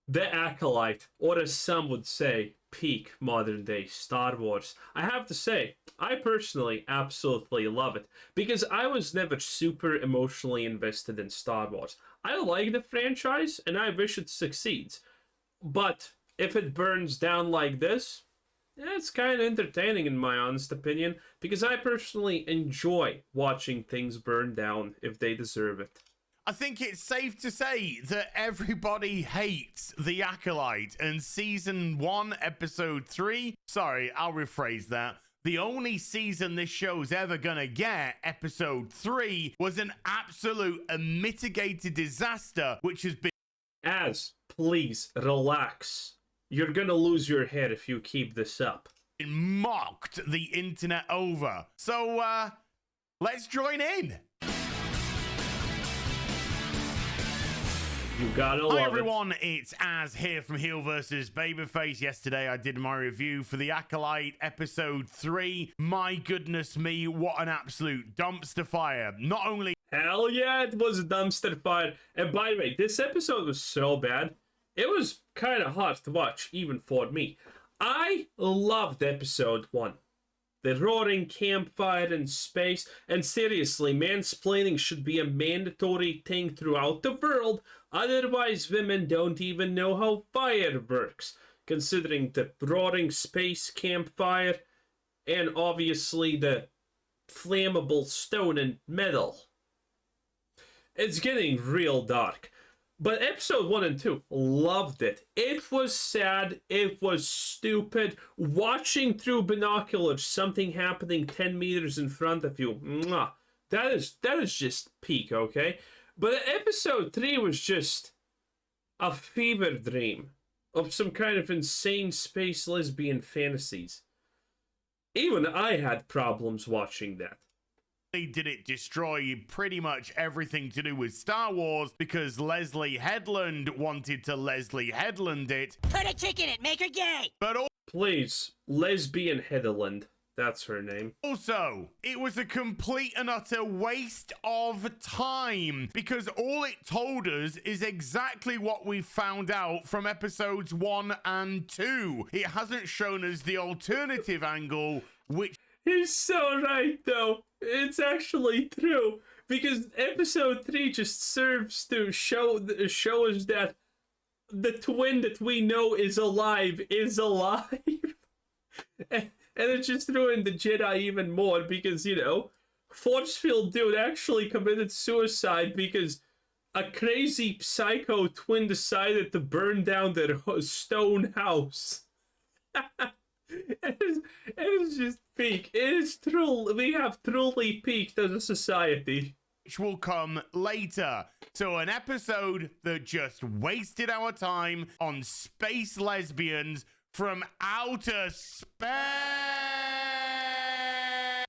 The Acolyte, or as some would say, peak modern day Star Wars. I have to say, I personally absolutely love it because I was never super emotionally invested in Star Wars. I like the franchise and I wish it succeeds. But if it burns down like this, it's kind of entertaining in my honest opinion because I personally enjoy watching things burn down if they deserve it. I think it's safe to say that everybody hates The Acolyte, and season 1, episode 3, sorry, I'll rephrase that. The only season this show's ever gonna get, episode 3, was an absolute unmitigated disaster, which has been... Please, relax. You're gonna lose your head if you keep this up. mocked the internet over. So, let's join in. You gotta love Hi everyone, it's Az here from Heel vs. Babyface. Yesterday I did my review for The Acolyte episode 3. My goodness me, what an absolute dumpster fire. Not only... Hell yeah, it was a dumpster fire. And by the way, this episode was so bad, it was kind of hard to watch, even for me. I loved episode 1. The roaring campfire in space, and seriously, mansplaining should be a mandatory thing throughout the world, otherwise women don't even know how fire works, considering the roaring space campfire, and obviously the flammable stone and metal. It's getting real dark. But episode 1 and 2, loved it. It was sad, it was stupid. Watching through binoculars, something happening 10 meters in front of you. Mwah. That is just peak, okay? But episode 3 was just a fever dream of some kind of insane space lesbian fantasies. Even I had problems watching that. Did it destroy pretty much everything to do with Star Wars because Leslie Headland wanted to Leslie Headland it. Put a chick in it, make her gay! But Please, lesbian Headland. That's her name. also, it was a complete and utter waste of time because all it told us is exactly what we found out from episodes 1 and 2. It hasn't shown us the alternative angle, which... He's so right, though. It's actually true. Because episode 3 just serves to show us that the twin that we know is alive. And it just ruined the Jedi even more because, you know, Force Field dude actually committed suicide because a crazy psycho twin decided to burn down their stone house. It is just peak. It is true. We have truly peaked as a society. Which will come later. So an episode that just wasted our time on space lesbians from outer space.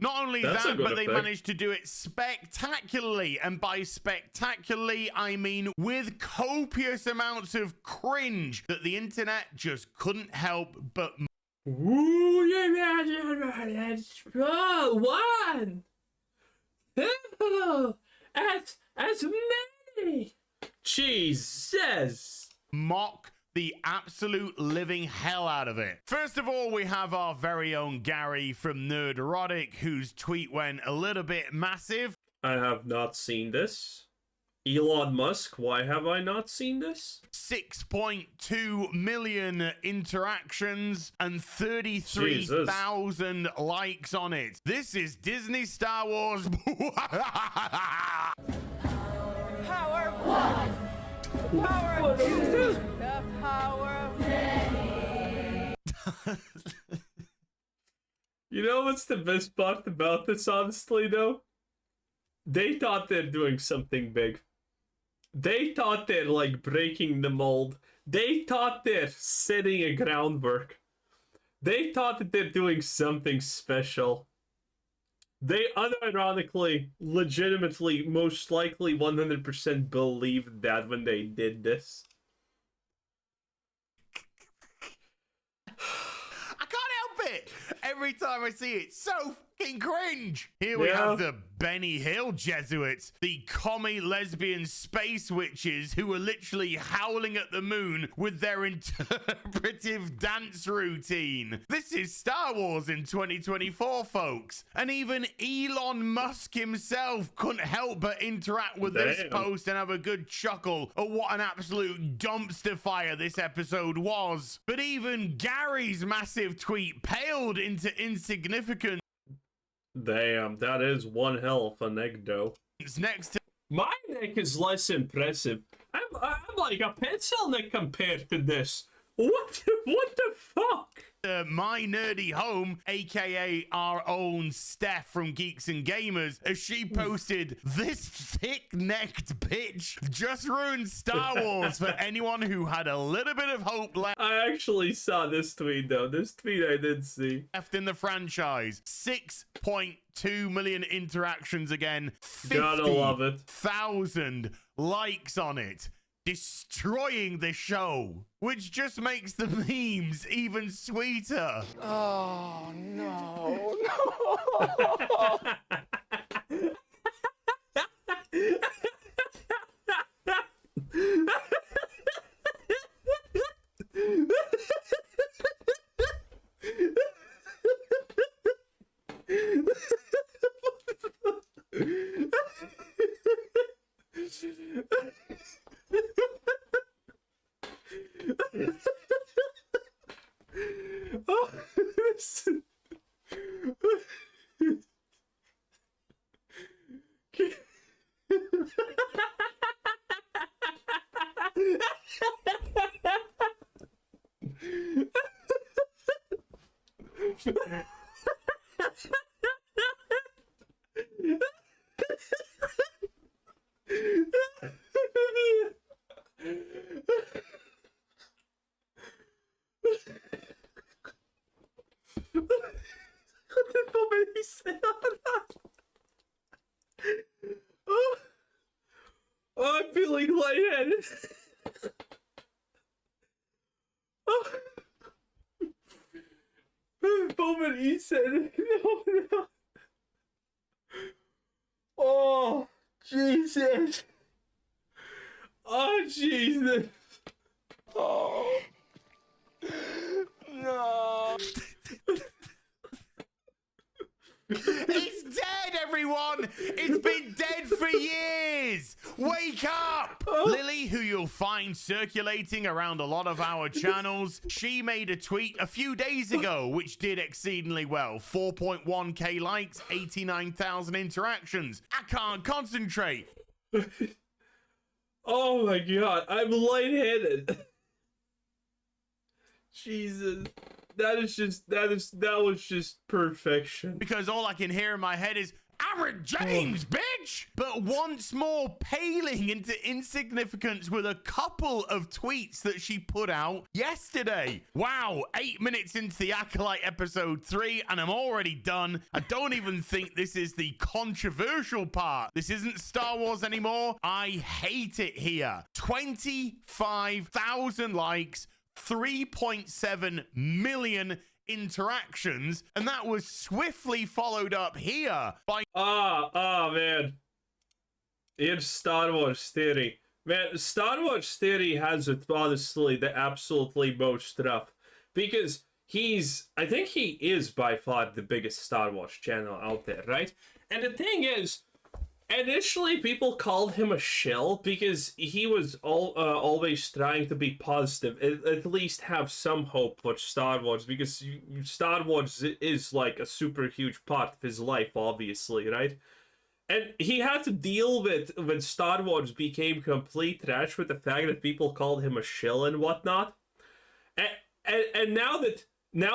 Not only That's that, but they effect. managed to do it spectacularly. And by spectacularly, I mean with copious amounts of cringe that the internet just couldn't help but... Ooh, one, two, as many. Jesus. mock the absolute living hell out of it. First of all, we have our very own Gary from Nerd Erotic, whose tweet went a little bit massive. I have not seen this. Elon Musk, why have I not seen this? 6.2 million interactions and 33,000 likes on it. This is Disney Star Wars. Power one. Power two. The power of many. You know what's the best part about this, honestly, though? They thought they're doing something big. They thought they're, like, breaking the mold. They thought they're setting a groundwork. They thought that they're doing something special. They unironically, legitimately, most likely 100% believed that when they did this. I can't help it. Every time I see it, so fucking cringe. Here we have the Benny Hill Jesuits, the commie lesbian space witches who are literally howling at the moon with their interpretive dance routine. This is Star Wars in 2024, folks. And even Elon Musk himself couldn't help but interact with this post and have a good chuckle at what an absolute dumpster fire this episode was. But even Gary's massive tweet paled into insignificance. Damn, that is one hell of an egg dough. Next to my neck is less impressive. I'm like a pencil neck compared to this. What the fuck? My Nerdy Home, aka our own Steph from Geeks and Gamers, as she posted, "This thick-necked bitch just ruined Star Wars for anyone who had a little bit of hope left." I actually saw this tweet though. This tweet I did see. Left in the franchise. 6.2 million interactions again. Gotta love it. 50,000 likes on it. Destroying the show, which just makes the memes even sweeter. Oh, no. I'm feeling lightheaded. The moment he said it. No. Oh, Jesus. Oh, Jesus. Oh. No. It's dead, everyone! It's been dead for years! Wake up! Lily, who you'll find circulating around a lot of our channels, she made a tweet a few days ago, which did exceedingly well. 4.1k likes, 89,000 interactions. I can't concentrate. Oh my god, I'm lightheaded. Jesus. That was just perfection. Because all I can hear in my head is, Aaron James, bitch! But once more paling into insignificance with a couple of tweets that she put out yesterday. Wow, 8 minutes into the Acolyte episode 3 and I'm already done. I don't even think this is the controversial part. This isn't Star Wars anymore. I hate it here. 25,000 likes, 3.7 million interactions, and that was swiftly followed up here by man, it's Star Wars theory. Man, Star Wars theory has it honestly the absolutely most rough, because I think he is by far the biggest Star Wars channel out there, right? And the thing is, initially, people called him a shill because he was always trying to be positive, at least have some hope for Star Wars, because Star Wars is like a super huge part of his life, obviously, right? And he had to deal with when Star Wars became complete trash with the fact that people called him a shill and whatnot. And now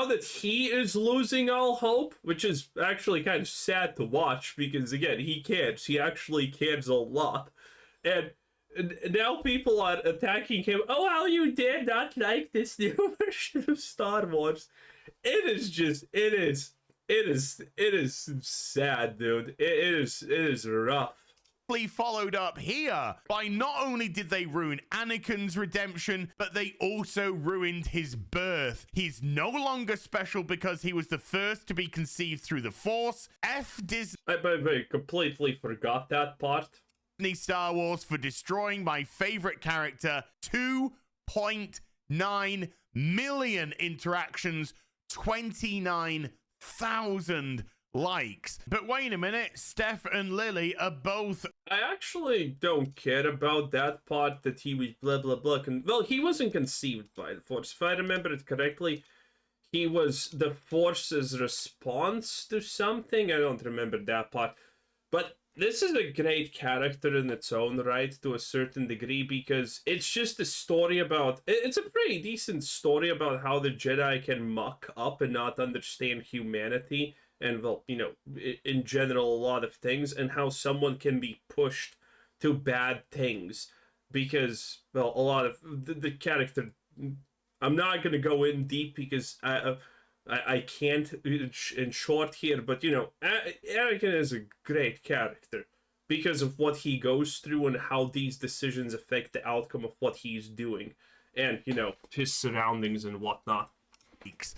that he is losing all hope, which is actually kind of sad to watch, because again, he cares. He actually cares a lot. And now people are attacking him. Oh, how you dare not like this new version of Star Wars. It is sad, dude. It is rough. followed up here by not only did they ruin Anakin's redemption, but they also ruined his birth. He's no longer special because he was the first to be conceived through the Force. Disney I completely forgot that part. Star Wars for destroying my favorite character. 2.9 million interactions, 29,000 likes. But wait a minute, Steph and Lily are both... I actually don't care about that part that he was blah blah blah. Well, he wasn't conceived by the Force. If I remember it correctly, he was the Force's response to something. I don't remember that part. But this is a great character in its own right to a certain degree, because it's just a story about... It's a pretty decent story about how the Jedi can muck up and not understand humanity. And, well, you know, in general, a lot of things, and how someone can be pushed to bad things because, well, a lot of the character... I'm not going to go in deep because I can't in short here, but, you know, Anakin is a great character because of what he goes through and how these decisions affect the outcome of what he's doing and, you know, his surroundings and whatnot.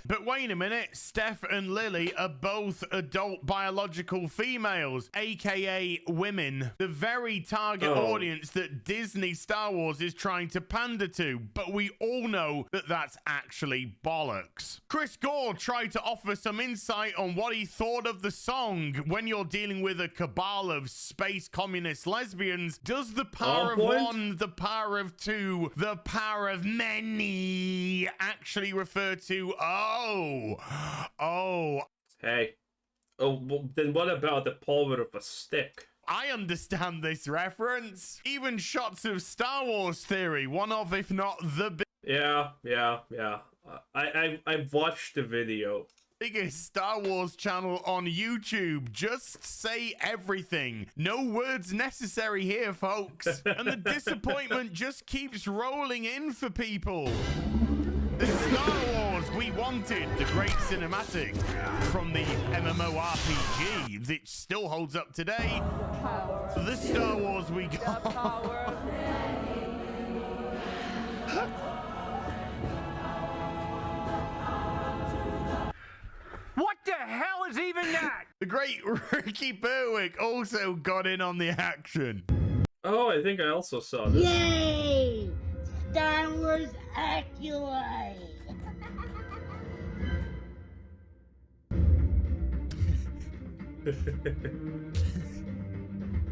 But wait a minute, Steph and Lily are both adult biological females, aka women, the very target audience that Disney Star Wars is trying to pander to, but we all know that that's actually bollocks. Chris Gore tried to offer some insight on what he thought of the song. When you're dealing with a cabal of space communist lesbians, does the power of one, the power of two, the power of many actually refer to Hey. Oh, well, then what about the power of a stick? I understand this reference. Even shots of Star Wars Theory, one of, if not the Yeah. I've watched the video. biggest Star Wars channel on YouTube. Just say everything. No words necessary here, folks. And the disappointment just keeps rolling in for people. The Star Wars we wanted, the great cinematic from the MMORPG, which still holds up today. The Star Wars we got. What the hell is even that? The great Ricky Berwick also got in on the action. Oh, I think I also saw this. Yay! Star Wars Acolyte!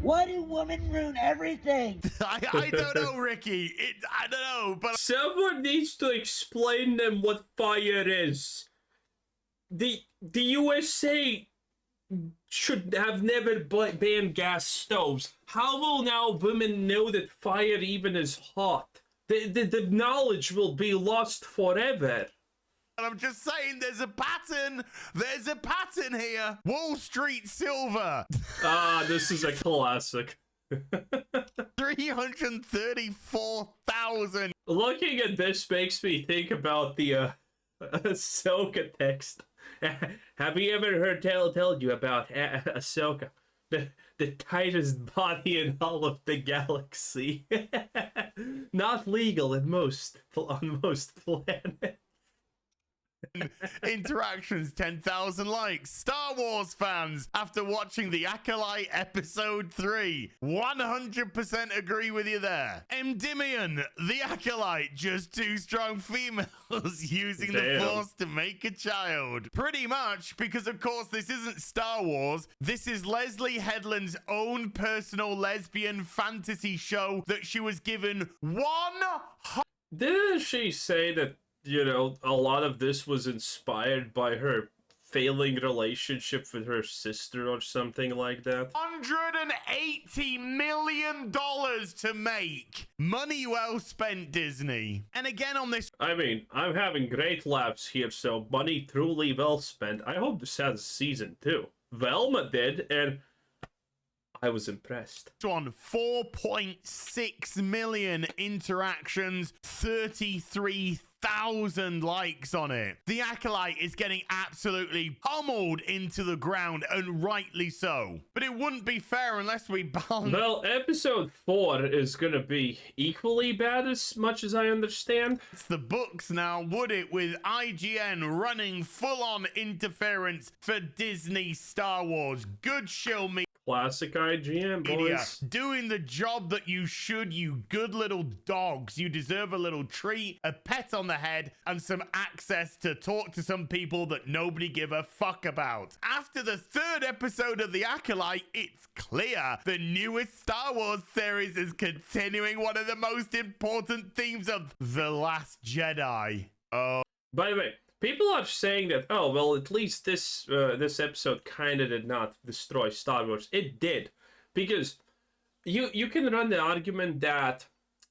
Why do women ruin everything? I don't know, Ricky. I don't know, but... Someone needs to explain them what fire is. The USA should have never banned gas stoves. How will now women know that fire even is hot? The knowledge will be lost forever. And I'm just saying, there's a pattern. There's a pattern here. Wall Street Silver. This is a classic. 334,000. Looking at this makes me think about the Ahsoka text. Have you ever heard tell you about Ahsoka? The tightest body in all of the galaxy. Not legal on most planets. Interactions, 10,000 likes. Star Wars fans, after watching The Acolyte Episode 3, 100% agree with you there. Endymion, The Acolyte, just two strong females using the Force to make a child. Pretty much, because of course this isn't Star Wars. This is Leslie Headland's own personal lesbian fantasy show that she was given Didn't she say that, you know, a lot of this was inspired by her failing relationship with her sister or something like that? $180 million to make. Money well spent, Disney. And again on this... I mean, I'm having great laughs here, so money truly well spent. I hope this has a season 2. Velma did, and I was impressed. On 4.6 million interactions, 33,000 1,000 likes on it. The Acolyte is getting absolutely pummeled into the ground, and rightly so. But it wouldn't be fair unless we balance. Well, episode 4 is gonna be equally bad as much as I understand. It's the books now, would it? With IGN running full-on interference for Disney Star Wars. Good shill me. Classic IGN, boys. Idiot. Doing the job that you should, you good little dogs. You deserve a little treat, a pet on the head, and some access to talk to some people that nobody give a fuck about. After the 3rd episode of The Acolyte, it's clear the newest Star Wars series is continuing one of the most important themes of The Last Jedi. Oh. By the way, people are saying that, oh, well, at least this episode kind of did not destroy Star Wars. It did. Because you can run the argument that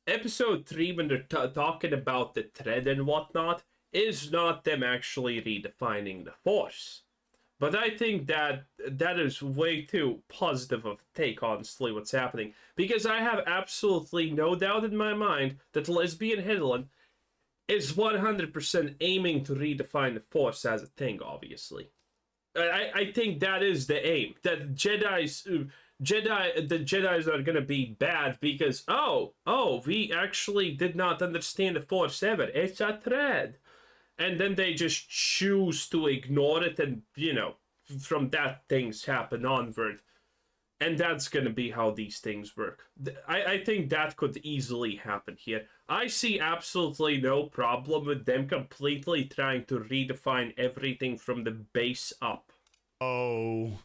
episode 3, when they're talking about the thread and whatnot, is not them actually redefining the Force. But I think that is way too positive of a take, honestly, what's happening. Because I have absolutely no doubt in my mind that Lesbian Hedlund is 100% aiming to redefine the Force as a thing, obviously. I think that is the aim. That the Jedis are gonna be bad because, we actually did not understand the Force ever. It's a thread. And then they just choose to ignore it, and, from that things happen onward. And that's going to be how these things work. I think that could easily happen here. I see absolutely no problem with them completely trying to redefine everything from the base up. Oh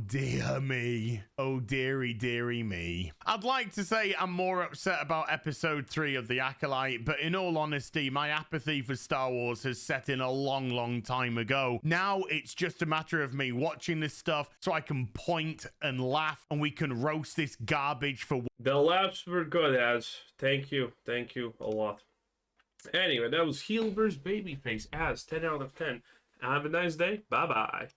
dear me. Oh dearie me. I'd like to say I'm more upset about episode 3 of The Acolyte, but in all honesty, my apathy for Star Wars has set in a long time ago. Now it's just a matter of me watching this stuff so I can point and laugh, and we can roast this garbage for... The laughs were good, Az. Thank you a lot. Anyway, that was heel vs. Babyface, Az, 10 out of 10. Have a nice day. Bye-bye.